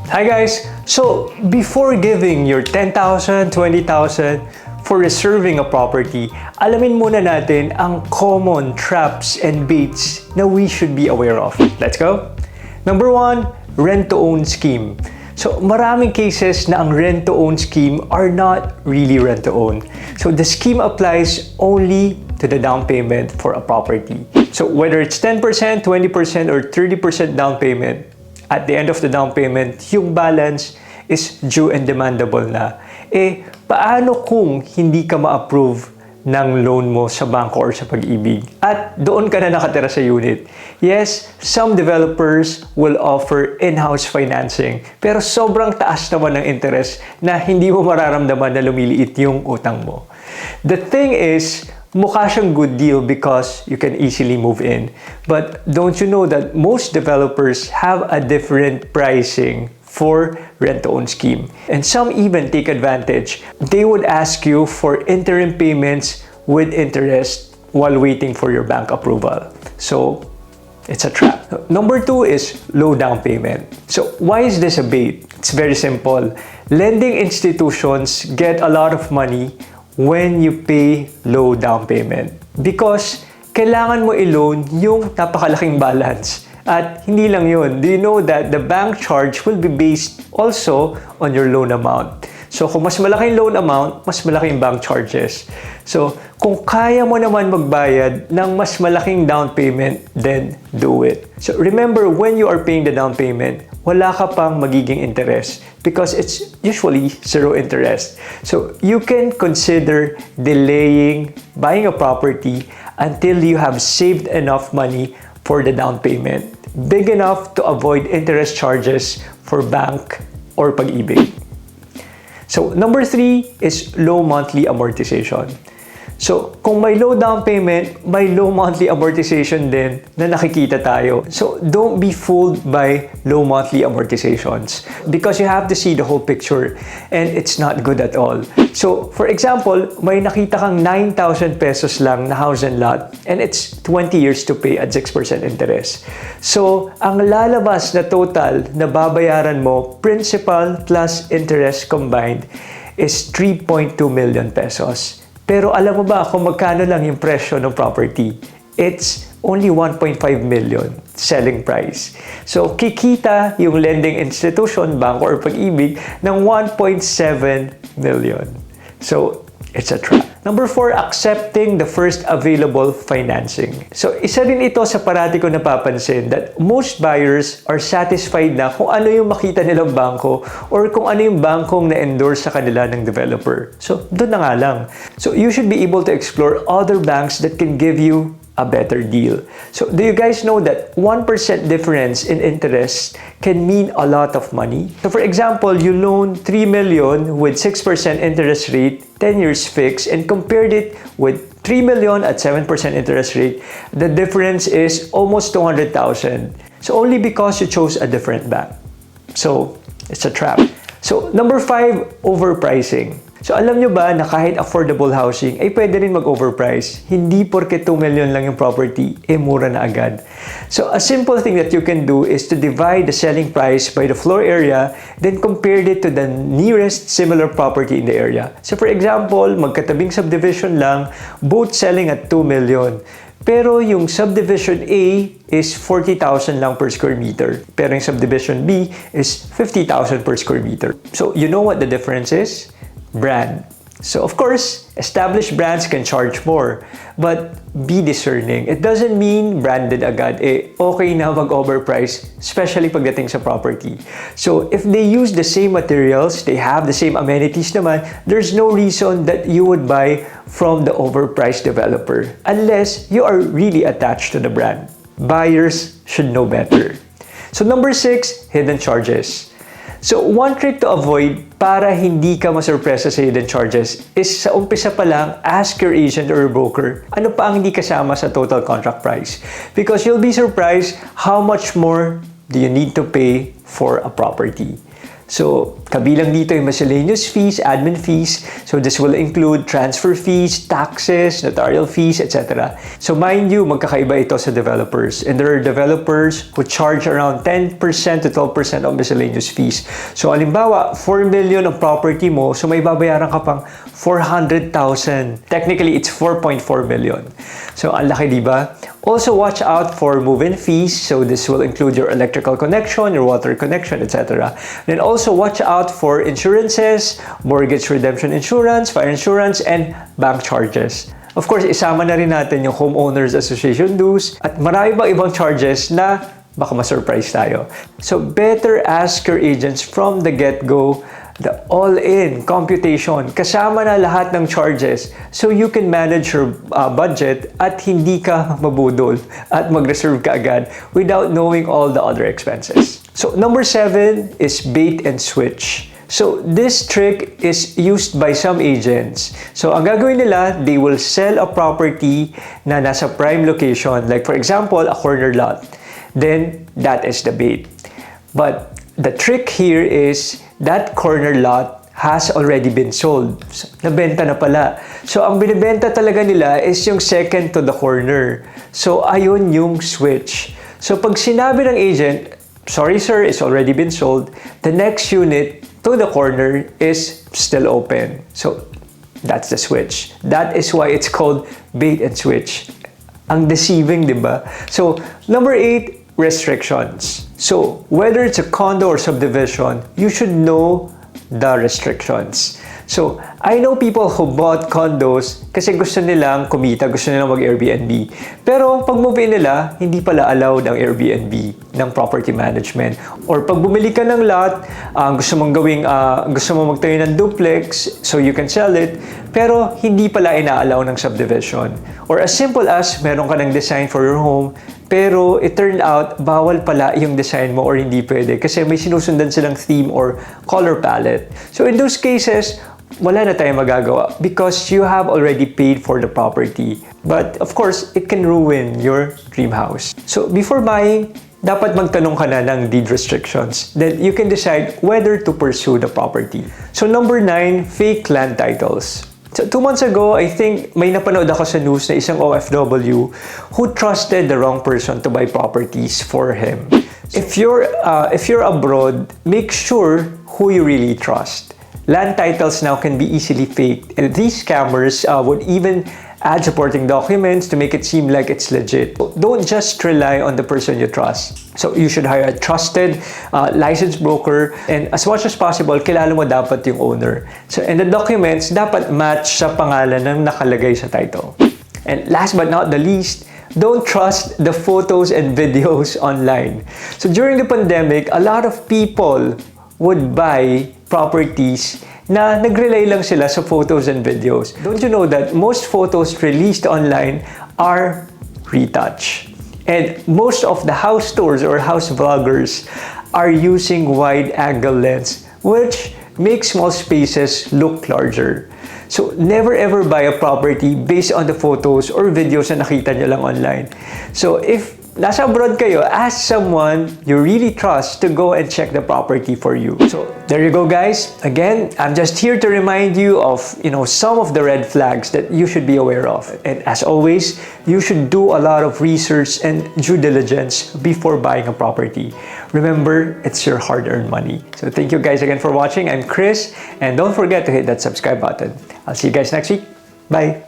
Hi guys! So, before giving your 10,000, 20,000 for reserving a property, alamin muna natin ang common traps and baits na we should be aware of. Let's go! Number 1, rent-to-own scheme. So, maraming cases na ang rent-to-own scheme are not really rent-to-own. So, the scheme applies only to the down payment for a property. So, whether it's 10%, 20%, or 30% down payment, at the end of the down payment, yung balance is due and demandable na. Paano kung hindi ka ma-approve ng loan mo sa bangko or sa pag-ibig? At doon ka na nakatira sa unit. Yes, some developers will offer in-house financing, pero sobrang taas naman ng interest na hindi mo mararamdaman na lumiliit yung utang mo. The thing is, mukha siyang good deal because you can easily move in. But don't you know that most developers have a different pricing for rent-to-own scheme? And some even take advantage. They would ask you for interim payments with interest while waiting for your bank approval. So, it's a trap. Number 2 is low down payment. So, why is this a bait? It's very simple. Lending institutions get a lot of money when you pay low down payment. Because kailangan mo i-loan yung napakalaking balance. At hindi lang yun. Do you know that the bank charge will be based also on your loan amount? So kung mas malaking loan amount, mas malaking bank charges. So kung kaya mo naman magbayad ng mas malaking down payment, then do it. So remember, when you are paying the down payment, wala ka pang magiging interest because it's usually zero interest. So you can consider delaying buying a property until you have saved enough money for the down payment, big enough to avoid interest charges for bank or pag-ibig. So number 3 is low monthly amortization. So, kung may low down payment, may low monthly amortization din na nakikita tayo. So, don't be fooled by low monthly amortizations because you have to see the whole picture and it's not good at all. So, for example, may nakita kang 9,000 pesos lang na house and lot and it's 20 years to pay at 6% interest. So, ang lalabas na total na babayaran mo, principal plus interest combined, is 3.2 million pesos. Pero alam mo ba kung magkano lang yung presyo ng property? It's only 1.5 million selling price. So, kikita yung lending institution, bangko or pag-ibig ng 1.7 million. So, it's a trap. Number 4, accepting the first available financing. So, isa rin ito sa parati ko napapansin that most buyers are satisfied na kung ano yung makita nilang bangko or kung ano yung bangkong na-endorse sa kanila ng developer. So, doon na nga lang. So, you should be able to explore other banks that can give you a better deal. So, do you guys know that 1% difference in interest can mean a lot of money? So, for example, you loan 3 million with 6% interest rate, 10 years fixed, and compared it with 3 million at 7% interest rate, the difference is almost 200,000. So, only because you chose a different bank. So, it's a trap. So, number 5, overpricing. So, alam nyo ba na kahit affordable housing ay pwede rin mag-overprice? Hindi porke 2 million lang yung property, mura na agad. So, a simple thing that you can do is to divide the selling price by the floor area, then compare it to the nearest similar property in the area. So, for example, magkatabing subdivision lang, both selling at 2 million. Pero yung subdivision A is 40,000 lang per square meter. Pero yung subdivision B is 50,000 per square meter. So, you know what the difference is? Brand. So, of course, established brands can charge more. But be discerning. It doesn't mean branded agad. Okay na mag-overprice, especially pagdating sa property. So, if they use the same materials, they have the same amenities naman, there's no reason that you would buy from the overpriced developer unless you are really attached to the brand. Buyers should know better. So, number 6, hidden charges. So, one trick to avoid para hindi ka masurpresa sa hidden charges is sa umpisa pa lang, ask your agent or your broker ano pa ang hindi kasama sa total contract price. Because you'll be surprised how much more do you need to pay for a property. So, kabilang dito yung miscellaneous fees, admin fees. So, this will include transfer fees, taxes, notarial fees, etc. So, mind you, magkakaiba ito sa developers. And there are developers who charge around 10% to 12% of miscellaneous fees. So, halimbawa, 4 million ang property mo, so may babayaran ka pang 400,000. Technically, it's 4.4 million. So, ang laki, di ba? Also, watch out for move-in fees. So, this will include your electrical connection, your water connection, etc. Then also, watch out for insurances, mortgage redemption insurance, fire insurance, and bank charges. Of course, isama na rin natin yung Homeowners Association dues at marami pang ibang charges na baka ma-surprise tayo. So, better ask your agents from the get-go the all-in computation, kasama na lahat ng charges so you can manage your budget at hindi ka mabudol at mag-reserve ka agad without knowing all the other expenses. So, number 7 is bait and switch. So, this trick is used by some agents. So, ang gagawin nila, they will sell a property na nasa prime location, like for example, a corner lot. Then, that is the bait. But the trick here is that corner lot has already been sold. So, nabenta na pala. So, ang binibenta talaga nila is yung second to the corner. So, ayun yung switch. So, pag sinabi ng agent, sorry sir, it's already been sold, the next unit to the corner is still open. So, that's the switch. That is why it's called bait and switch. Ang deceiving, di ba? So, number 8, restrictions. So, whether it's a condo or subdivision, you should know the restrictions. So, I know people who bought condos kasi gusto nilang kumita, gusto nilang mag-Airbnb. Pero pag move-in nila, hindi pala allowed ang Airbnb ng property management. Or pag bumili ka ng lot, gusto mo magtayo ng duplex so you can sell it, pero hindi pala ina-allow ng subdivision. Or as simple as meron ka ng design for your home, pero it turned out, bawal pala yung design mo or hindi pwede kasi may sinusundan silang theme or color palette. So in those cases, wala na tayong magagawa because you have already paid for the property. But of course, it can ruin your dream house. So before buying, dapat magtanong ka na ng deed restrictions. Then you can decide whether to pursue the property. So number 9, fake land titles. So 2 months ago, I think may napanood ako sa news na isang OFW who trusted the wrong person to buy properties for him. If you're abroad, make sure who you really trust. Land titles now can be easily faked, and these scammers would even add supporting documents to make it seem like it's legit. Don't just rely on the person you trust. So you should hire a trusted, licensed broker, and as much as possible, kilala mo dapat yung owner. So, and the documents dapat match sa pangalan ng nakalagay sa title. And last but not the least, don't trust the photos and videos online. So during the pandemic, a lot of people would buy properties na nag-rely lang sila sa photos and videos. Don't you know that most photos released online are retouch? And most of the house tours or house vloggers are using wide-angle lens, which makes small spaces look larger. So, never ever buy a property based on the photos or videos na nakita nyo lang online. So, if nasa abroad kayo, ask someone you really trust to go and check the property for you. So, there you go guys. Again, I'm just here to remind you of, some of the red flags that you should be aware of. And as always, you should do a lot of research and due diligence before buying a property. Remember, it's your hard-earned money. So, thank you guys again for watching. I'm Chris, and don't forget to hit that subscribe button. I'll see you guys next week. Bye!